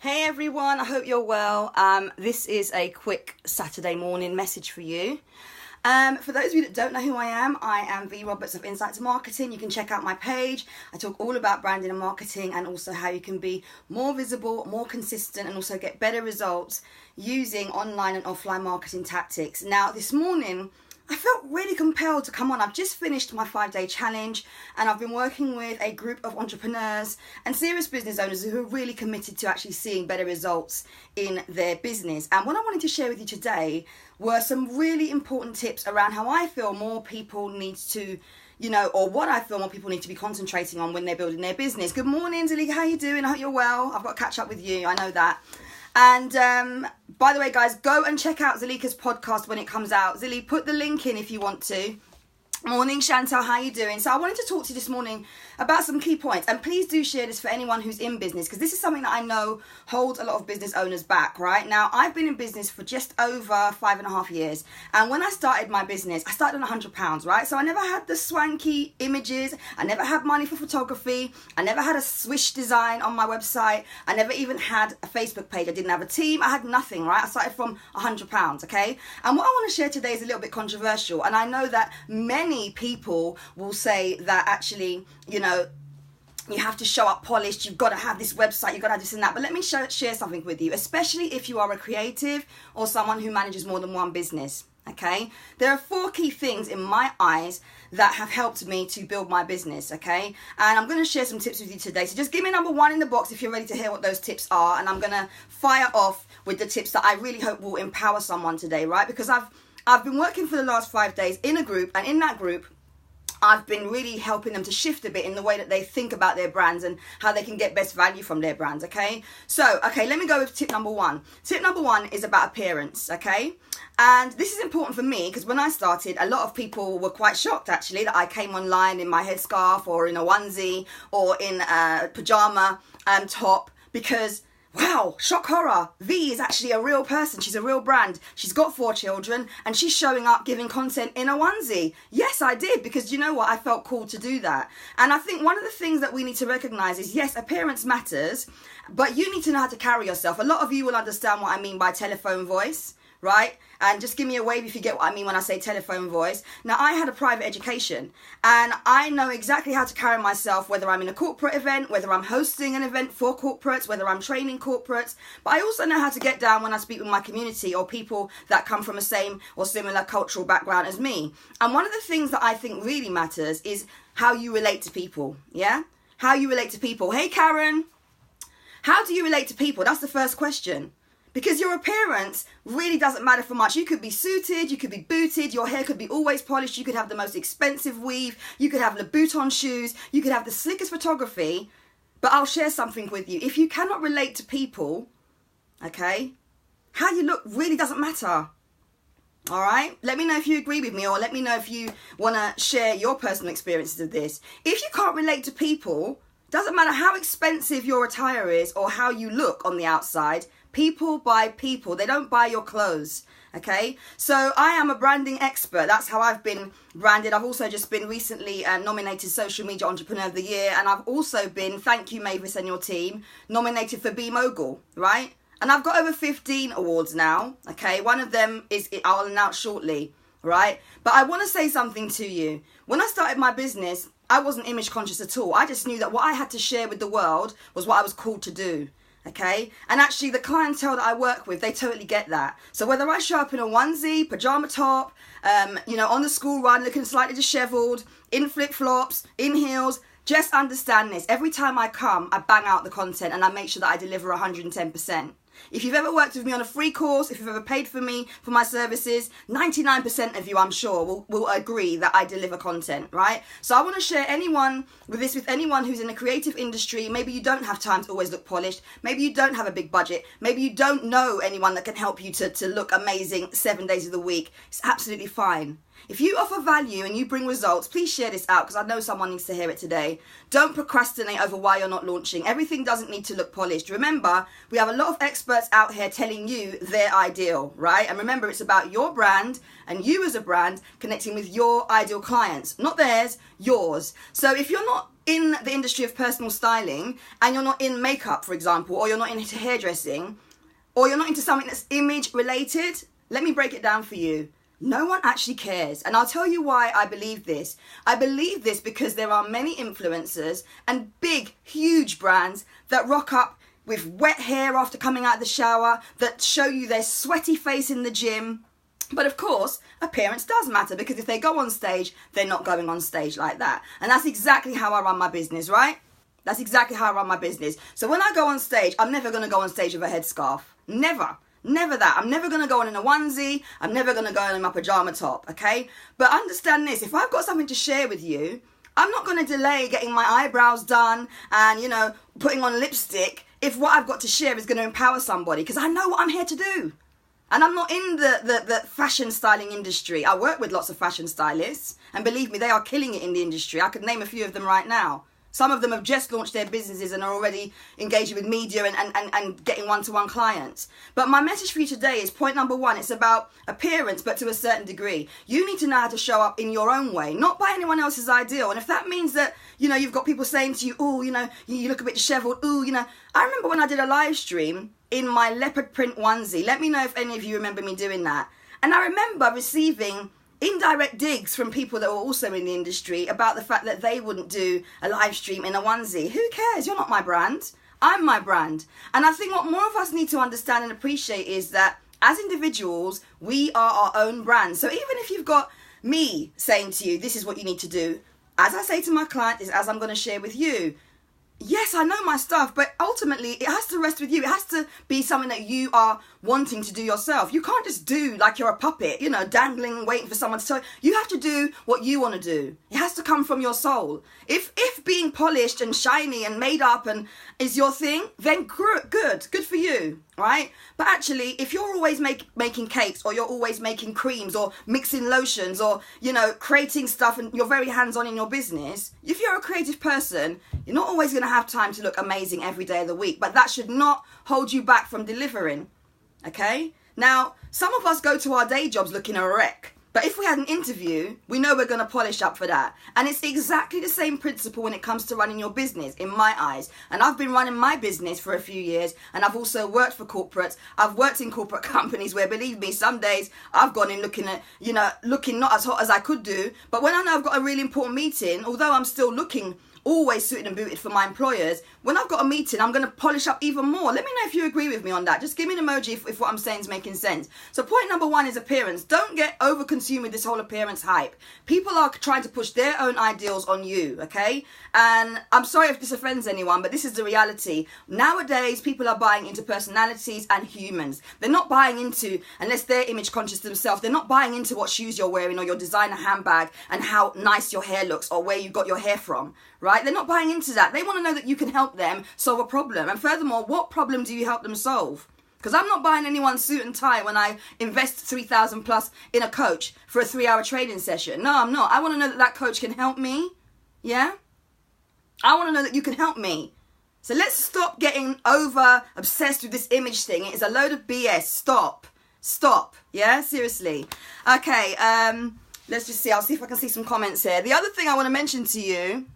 Hey everyone, I hope you're well. This is a quick Saturday morning message for you. For those of you that don't know who I am V Roberts of Insight2Marketing. You can check out my page. I talk all about branding and marketing and also how you can be more visible, more consistent and also get better results using online and offline marketing tactics. Now this morning, I felt really compelled to come on. I've just finished my 5-day challenge and I've been working with a group of entrepreneurs and serious business owners who are really committed to actually seeing better results in their business. And what I wanted to share with you today were some really important tips around how I feel more people need to, or what I feel more people need to be concentrating on when they're building their business. Good morning, Zalika. How you doing? I hope you're well. I've got to catch up with you. I know that. And by the way, guys, go and check out Zalika's podcast when it comes out. Zilly, put the link in if you want to. Morning, Chantal, how you doing? So I wanted to talk to you this morning about some key points, and please do share this for anyone who's in business, because this is something that I know holds a lot of business owners back. Right now, I've been in business for just over 5.5 years, and when I started my business, I started on £100, right? So I never had the swanky images, I never had money for photography, I never had a swish design on my website, I never even had a Facebook page, I didn't have a team, I had nothing, right? I started from £100, okay? And what I want to share today is a little bit controversial, and I know that many people will say that actually, you have to show up polished, you've got to have this website, you've got to have this and that. But let me share something with you, especially if you are a creative or someone who manages more than one business, okay? There are 4 key things in my eyes that have helped me to build my business, okay? And I'm going to share some tips with you today. So just give me number 1 in the box if you're ready to hear what those tips are. And I'm going to fire off with the tips that I really hope will empower someone today, right? Because I've been working for the last 5 days in a group, and in that group, I've been really helping them to shift a bit in the way that they think about their brands and how they can get best value from their brands, okay? So, let me go with tip number 1. Tip number 1 is about appearance, okay? And this is important for me because when I started, a lot of people were quite shocked actually that I came online in my headscarf or in a onesie or in a pajama top, because wow, shock horror, V is actually a real person. She's a real brand. She's got 4 children and she's showing up giving content in a onesie. Yes, I did, because you know what? I felt cool to do that. And I think one of the things that we need to recognize is, yes, appearance matters, but you need to know how to carry yourself. A lot of you will understand what I mean by telephone voice, right? And just give me a wave if you get what I mean when I say telephone voice. Now, I had a private education and I know exactly how to carry myself, whether I'm in a corporate event, whether I'm hosting an event for corporates, whether I'm training corporates. But I also know how to get down when I speak with my community or people that come from a same or similar cultural background as me. And one of the things that I think really matters is how you relate to people, yeah? How you relate to people. Hey, Karen, how do you relate to people? That's the first question. Because your appearance really doesn't matter for much. You could be suited, you could be booted, your hair could be always polished, you could have the most expensive weave, you could have Louboutin shoes, you could have the slickest photography. But I'll share something with you. If you cannot relate to people, okay, how you look really doesn't matter. All right? Let me know if you agree with me, or let me know if you want to share your personal experiences of this. If you can't relate to people, doesn't matter how expensive your attire is or how you look on the outside, people buy people. They don't buy your clothes, okay? So I am a branding expert. That's how I've been branded. I've also just been recently nominated Social Media Entrepreneur of the Year. And I've also been, thank you Mavis and your team, nominated for Be Mogul, right? And I've got over 15 awards now, okay? One of them is, I'll announce shortly, right? But I want to say something to you. When I started my business, I wasn't image conscious at all. I just knew that what I had to share with the world was what I was called to do. Okay, and actually the clientele that I work with, they totally get that. So whether I show up in a onesie, pajama top, on the school run looking slightly disheveled, in flip-flops, in heels, just understand this. Every time I come, I bang out the content and I make sure that I deliver 110%. If you've ever worked with me on a free course, if you've ever paid for me for my services, 99% of you, I'm sure, will agree that I deliver content, right? So I want to share with anyone who's in a creative industry. Maybe you don't have time to always look polished. Maybe you don't have a big budget. Maybe you don't know anyone that can help you to look amazing 7 days of the week. It's absolutely fine. If you offer value and you bring results, please share this out because I know someone needs to hear it today. Don't procrastinate over why you're not launching. Everything doesn't need to look polished. Remember, we have a lot of experts experts out here telling you their ideal, right? And remember, it's about your brand and you as a brand connecting with your ideal clients, not theirs, yours. So if you're not in the industry of personal styling and you're not in makeup, for example, or you're not into hairdressing, or you're not into something that's image related, let me break it down for you. No one actually cares. And I'll tell you why I believe this. I believe this because there are many influencers and big, huge brands that rock up with wet hair after coming out of the shower, that show you their sweaty face in the gym. But of course, appearance does matter, because if they go on stage, they're not going on stage like that. And that's exactly how I run my business, right? That's exactly how I run my business. So when I go on stage, I'm never going to go on stage with a headscarf. Never. Never that. I'm never going to go on in a onesie. I'm never going to go on in my pajama top, okay? But understand this. If I've got something to share with you, I'm not going to delay getting my eyebrows done and, you know, putting on lipstick if what I've got to share is going to empower somebody, because I know what I'm here to do. And I'm not in the fashion styling industry. I work with lots of fashion stylists, and believe me, they are killing it in the industry. I could name a few of them right now. Some of them have just launched their businesses and are already engaging with media and getting one-to-one clients. But my message for you today is point number one. It's about appearance, but to a certain degree. You need to know how to show up in your own way, not by anyone else's ideal. And if that means that, you know, you've got people saying to you, oh, you know, you look a bit disheveled. Oh, you know, I remember when I did a live stream in my leopard print onesie. Let me know if any of you remember me doing that. And I remember receiving indirect digs from people that were also in the industry about the fact that they wouldn't do a live stream in a onesie. Who cares? You're not my brand. I'm my brand. And I think what more of us need to understand and appreciate is that as individuals, we are our own brand. So even if you've got me saying to you, this is what you need to do, as I say to my client, is as I'm going to share with you. Yes, I know my stuff, but ultimately it has to rest with you. It has to be something that you are wanting to do yourself. You can't just do like you're a puppet, you know, dangling, waiting for someone to tell you. You have to do what you want to do. It has to come from your soul. If being polished and shiny and made up and is your thing, then good for you, right? But actually, if you're always making cakes, or you're always making creams, or mixing lotions, or, you know, creating stuff, and you're very hands-on in your business, if you're a creative person, you're not always going to have time to look amazing every day of the week, but that should not hold you back from delivering, okay? Now, some of us go to our day jobs looking a wreck, but if we had an interview, we know we're going to polish up for that. And it's exactly the same principle when it comes to running your business, in my eyes. And I've been running my business for a few years, and I've also worked for corporates. I've worked in corporate companies where, believe me, some days I've gone in looking not as hot as I could do. But when I know I've got a really important meeting, although I'm still looking always suited and booted for my employers, when I've got a meeting, I'm going to polish up even more. Let me know if you agree with me on that. Just give me an emoji if what I'm saying is making sense. So point number one is appearance. Don't get over-consumed with this whole appearance hype. People are trying to push their own ideals on you, okay? And I'm sorry if this offends anyone, but this is the reality. Nowadays, people are buying into personalities and humans. They're not buying into, unless they're image conscious themselves, they're not buying into what shoes you're wearing or your designer handbag and how nice your hair looks or where you got your hair from, right? They're not buying into that. They want to know that you can help them solve a problem. And furthermore, what problem do you help them solve? Because I'm not buying anyone's suit and tie when I invest 3,000 plus in a coach for a 3-hour training session. No, I'm not. I want to know that that coach can help me. Yeah? I want to know that you can help me. So let's stop getting over obsessed with this image thing. It is a load of BS. Stop. Yeah? Seriously. Okay, let's just see. I'll see if I can see some comments here. The other thing I want to mention to you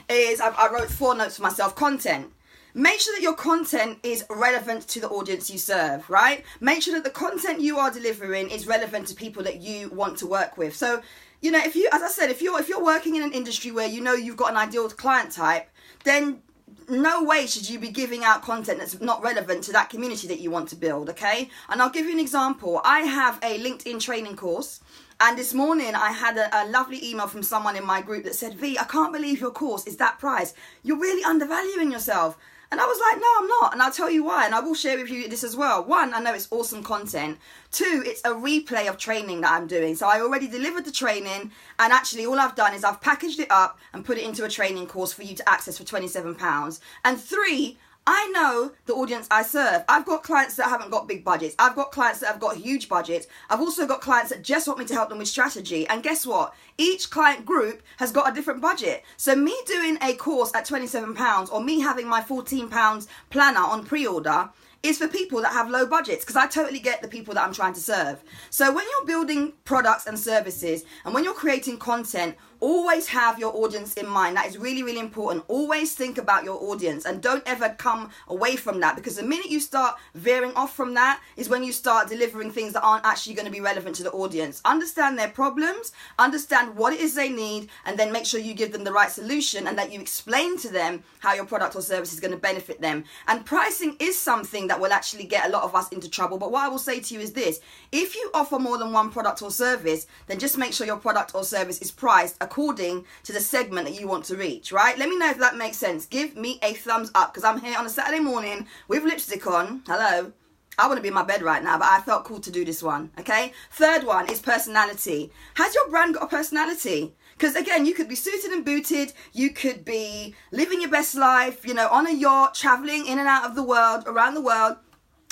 is I wrote 4 notes for myself. Content. Make sure that your content is relevant to the audience you serve, right? Make sure that the content you are delivering is relevant to people that you want to work with. So, you know, if you, as I said, if you're working in an industry where you know you've got an ideal client type, then no way should you be giving out content that's not relevant to that community that you want to build, okay? And I'll give you an example. I have a LinkedIn training course. And this morning I had a lovely email from someone in my group that said, V, I can't believe your course is that price. You're really undervaluing yourself. And I was like, no, I'm not. And I'll tell you why. And I will share with you this as well. 1, I know it's awesome content. 2, it's a replay of training that I'm doing. So I already delivered the training. And actually all I've done is I've packaged it up and put it into a training course for you to access for £27. And 3, I know the audience I serve. I've got clients that haven't got big budgets. I've got clients that have got huge budgets. I've also got clients that just want me to help them with strategy. And guess what? Each client group has got a different budget. So me doing a course at £27 or me having my £14 planner on pre-order is for people that have low budgets, because I totally get the people that I'm trying to serve. So when you're building products and services and when you're creating content, always have your audience in mind. That is really, really important. Always think about your audience and don't ever come away from that, because the minute you start veering off from that is when you start delivering things that aren't actually going to be relevant to the audience. Understand their problems, understand what it is they need, and then make sure you give them the right solution and that you explain to them how your product or service is going to benefit them. And pricing is something that will actually get a lot of us into trouble. But what I will say to you is this: if you offer more than one product or service, then just make sure your product or service is priced according to the segment that you want to reach, right? Let me know if that makes sense. Give me a thumbs up, because I'm here on a Saturday morning with lipstick on. Hello. I want to be in my bed right now, but I felt cool to do this one, okay? Third one is personality. Has your brand got a personality? Because again, you could be suited and booted, you could be living your best life, you know, on a yacht, traveling in and out of the world, around the world,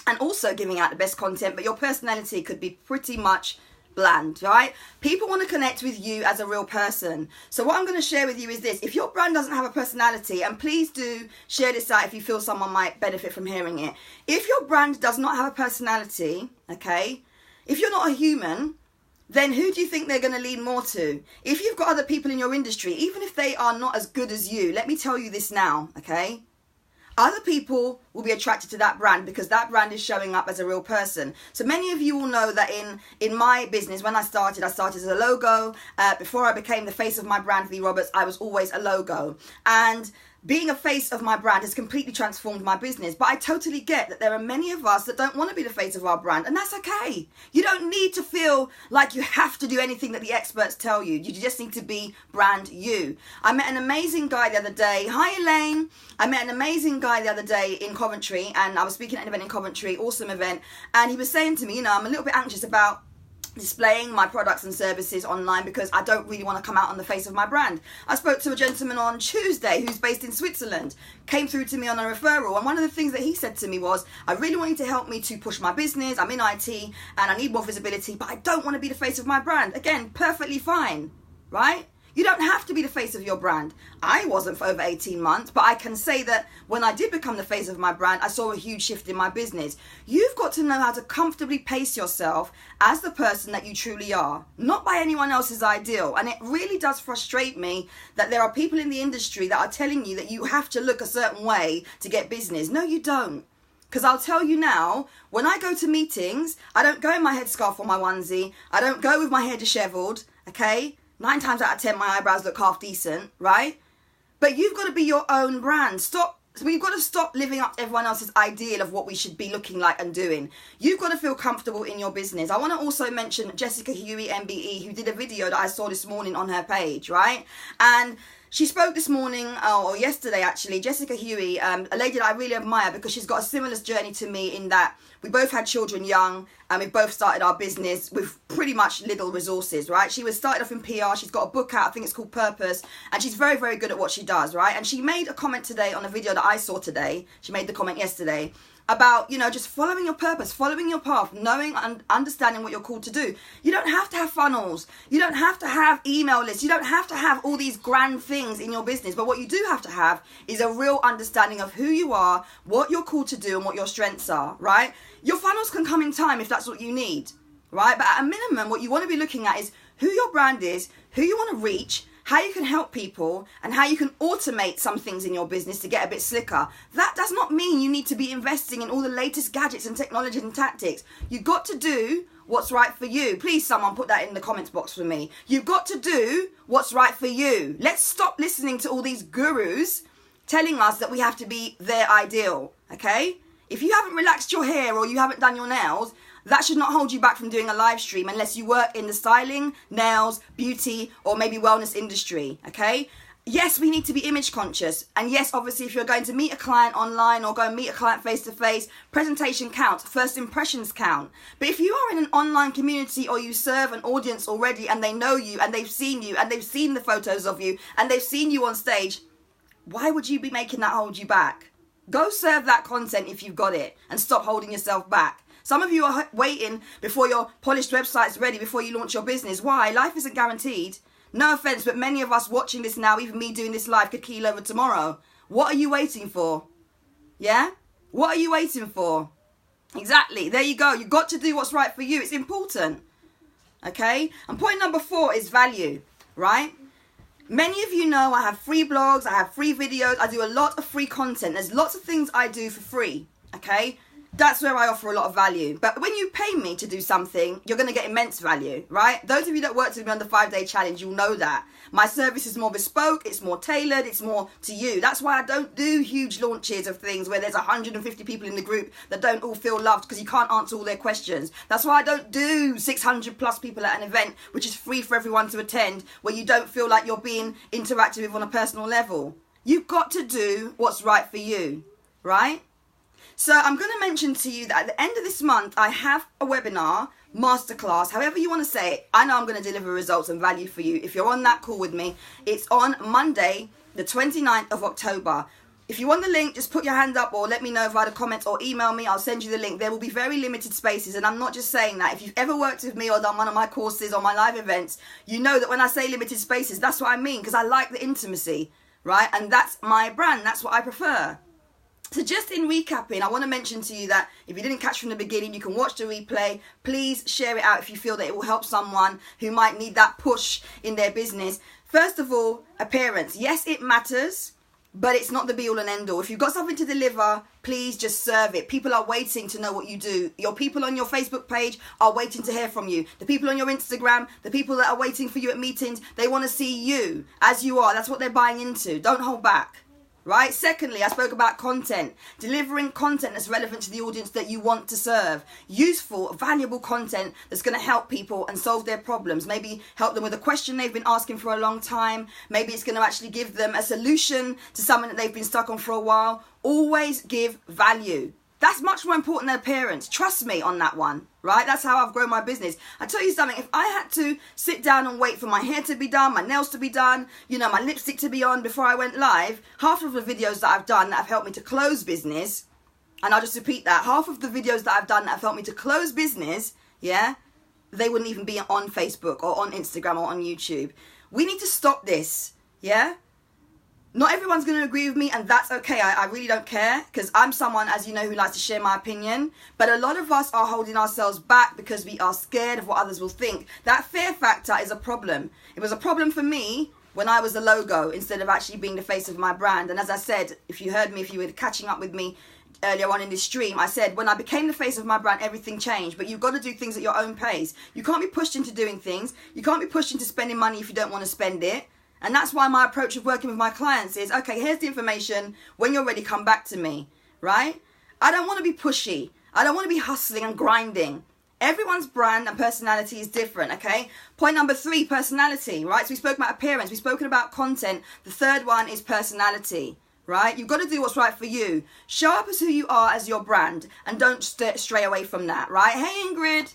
and also giving out the best content, but your personality could be pretty much bland, right? People want to connect with you as a real person. So what I'm going to share with you is this: if your brand doesn't have a personality, and please do share this out if you feel someone might benefit from hearing it. If your brand does not have a personality, okay, if you're not a human, then who do you think they're going to lean more to? If you've got other people in your industry, even if they are not as good as you, let me tell you this now, okay? Other people will be attracted to that brand because that brand is showing up as a real person. So many of you will know that in my business, when I started as a logo. Before I became the face of my brand, V Roberts, I was always a logo. And being a face of my brand has completely transformed my business. But I totally get that there are many of us that don't want to be the face of our brand, and that's okay. You don't need to feel like you have to do anything that the experts tell you. You just need to be brand you. I met an amazing guy the other day. Hi, Elaine. I met an amazing guy the other day in Coventry, and I was speaking at an event in Coventry, awesome event, and he was saying to me, you know, I'm a little bit anxious about displaying my products and services online because I don't really want to come out on the face of my brand. I spoke to a gentleman on Tuesday who's based in Switzerland, came through to me on a referral, and one of the things that he said to me was, I really want you to help me to push my business. I'm in IT and I need more visibility, but I don't want to be the face of my brand. Again, perfectly fine, right? You don't have to be the face of your brand. I wasn't for over 18 months, but I can say that when I did become the face of my brand, I saw a huge shift in my business. You've got to know how to comfortably pace yourself as the person that you truly are, not by anyone else's ideal. And it really does frustrate me that there are people in the industry that are telling you that you have to look a certain way to get business. No, you don't. Because I'll tell you now, when I go to meetings, I don't go in my headscarf or my onesie. I don't go with my hair disheveled, okay? 9 times out of 10, my eyebrows look half decent, right? But you've got to be your own brand. We've got to stop living up to everyone else's ideal of what we should be looking like and doing. You've got to feel comfortable in your business. I want to also mention Jessica Huey, MBE, who did a video that I saw this morning on her page, right? And she spoke this morning, or yesterday actually, Jessica Huey, a lady that I really admire because she's got a similar journey to me in that we both had children young and we both started our business with pretty much little resources, right? She was started off in PR, she's got a book out, I think it's called Purpose, and she's very, very good at what she does, right? And she made a comment today on a video that I saw today, she made the comment yesterday, about, you know, just following your purpose, following your path, knowing and understanding what you're called to do. You don't have to have funnels. You don't have to have email lists. You don't have to have all these grand things in your business. But what you do have to have is a real understanding of who you are, what you're called to do, and what your strengths are, right? Your funnels can come in time if that's what you need, right? But at a minimum, what you want to be looking at is who your brand is, who you want to reach, how you can help people, and how you can automate some things in your business to get a bit slicker. That does not mean you need to be investing in all the latest gadgets and technology and tactics. You've got to do what's right for you. Please, someone put that in the comments box for me. You've got to do what's right for you. Let's stop listening to all these gurus telling us that we have to be their ideal, okay? If you haven't relaxed your hair or you haven't done your nails, that should not hold you back from doing a live stream unless you work in the styling, nails, beauty, or maybe wellness industry, okay? Yes, we need to be image conscious. And yes, obviously, if you're going to meet a client online or go and meet a client face-to-face, presentation counts, first impressions count. But if you are in an online community or you serve an audience already and they know you and they've seen you and they've seen the photos of you and they've seen you on stage, why would you be making that hold you back? Go serve that content if you've got it and stop holding yourself back. Some of you are waiting before your polished website's ready, before you launch your business. Why? Life isn't guaranteed. No offense, but many of us watching this now, even me doing this live, could keel over tomorrow. What are you waiting for? Yeah? What are you waiting for? Exactly. There you go. You've got to do what's right for you. It's important. Okay? And point number 4 is value, right? Many of you know I have free blogs, I have free videos, I do a lot of free content. There's lots of things I do for free, okay? That's where I offer a lot of value. But when you pay me to do something, you're going to get immense value, right? Those of you that worked with me on the 5-day challenge, you'll know that. My service is more bespoke, it's more tailored, it's more to you. That's why I don't do huge launches of things where there's 150 people in the group that don't all feel loved because you can't answer all their questions. That's why I don't do 600 plus people at an event, which is free for everyone to attend, where you don't feel like you're being interacted with on a personal level. You've got to do what's right for you, right? So I'm going to mention to you that at the end of this month, I have a webinar, masterclass, however you want to say it. I know I'm going to deliver results and value for you. If you're on that call with me, it's on Monday, the 29th of October. If you want the link, just put your hand up or let me know via the comments or email me. I'll send you the link. There will be very limited spaces, and I'm not just saying that. If you've ever worked with me or done one of my courses or my live events, you know that when I say limited spaces, that's what I mean, because I like the intimacy, right? And that's my brand. That's what I prefer. So just in recapping, I want to mention to you that if you didn't catch from the beginning, you can watch the replay. Please share it out if you feel that it will help someone who might need that push in their business. First of all, appearance. Yes, it matters, but it's not the be all and end all. If you've got something to deliver, please just serve it. People are waiting to know what you do. Your people on your Facebook page are waiting to hear from you. The people on your Instagram, the people that are waiting for you at meetings, they want to see you as you are. That's what they're buying into. Don't hold back. Right? Secondly, I spoke about content. Delivering content that's relevant to the audience that you want to serve. Useful, valuable content that's going to help people and solve their problems. Maybe help them with a question they've been asking for a long time. Maybe it's going to actually give them a solution to something that they've been stuck on for a while. Always give value. That's much more important than appearance. Trust me on that one, right? That's how I've grown my business. I tell you something, if I had to sit down and wait for my hair to be done, my nails to be done, you know, my lipstick to be on before I went live, half of the videos that I've done that have helped me to close business, and I'll just repeat that, half of the videos that I've done that have helped me to close business, yeah, they wouldn't even be on Facebook or on Instagram or on YouTube. We need to stop this, yeah? Not everyone's going to agree with me, and that's okay. I really don't care, because I'm someone, as you know, who likes to share my opinion. But a lot of us are holding ourselves back because we are scared of what others will think. That fear factor is a problem. It was a problem for me when I was the logo instead of actually being the face of my brand. And as I said, if you heard me, if you were catching up with me earlier on in this stream, I said when I became the face of my brand, everything changed. But you've got to do things at your own pace. You can't be pushed into doing things. You can't be pushed into spending money if you don't want to spend it. And that's why my approach of working with my clients is, okay, here's the information. When you're ready, come back to me, right? I don't want to be pushy. I don't want to be hustling and grinding. Everyone's brand and personality is different, okay? Point number 3, personality, right? So we spoke about appearance. We've spoken about content. The third one is personality, right? You've got to do what's right for you. Show up as who you are as your brand and don't stray away from that, right? Hey, Ingrid.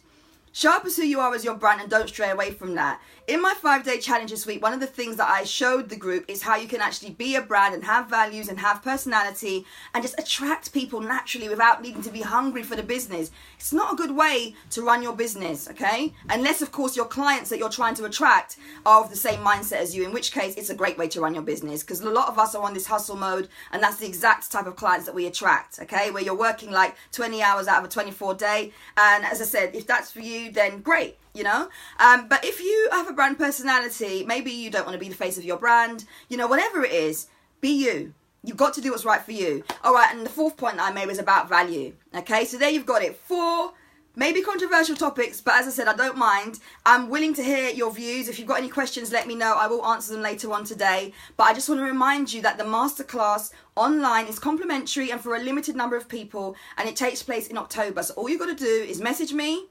Show up as who you are as your brand and don't stray away from that. In my 5-day challenge this week, one of the things that I showed the group is how you can actually be a brand and have values and have personality and just attract people naturally without needing to be hungry for the business. It's not a good way to run your business, okay? Unless, of course, your clients that you're trying to attract are of the same mindset as you, in which case it's a great way to run your business, because a lot of us are on this hustle mode, and that's the exact type of clients that we attract, okay? Where you're working like 20 hours out of a 24 day. And as I said, if that's for you, then great. You know, but if you have a brand personality, maybe you don't want to be the face of your brand, you know, whatever it is, be you. You've got to do what's right for you. All right, and the 4th point that I made was about value. Okay, so there you've got it. 4 maybe controversial topics, but as I said, I don't mind. I'm willing to hear your views. If you've got any questions, let me know. I will answer them later on today. But I just want to remind you that the masterclass online is complimentary and for a limited number of people, and it takes place in October. So all you've got to do is message me,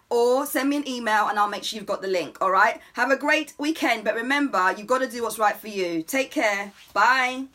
or send me an email and I'll make sure you've got the link, all right? Have a great weekend, but remember, you've got to do what's right for you. Take care. Bye.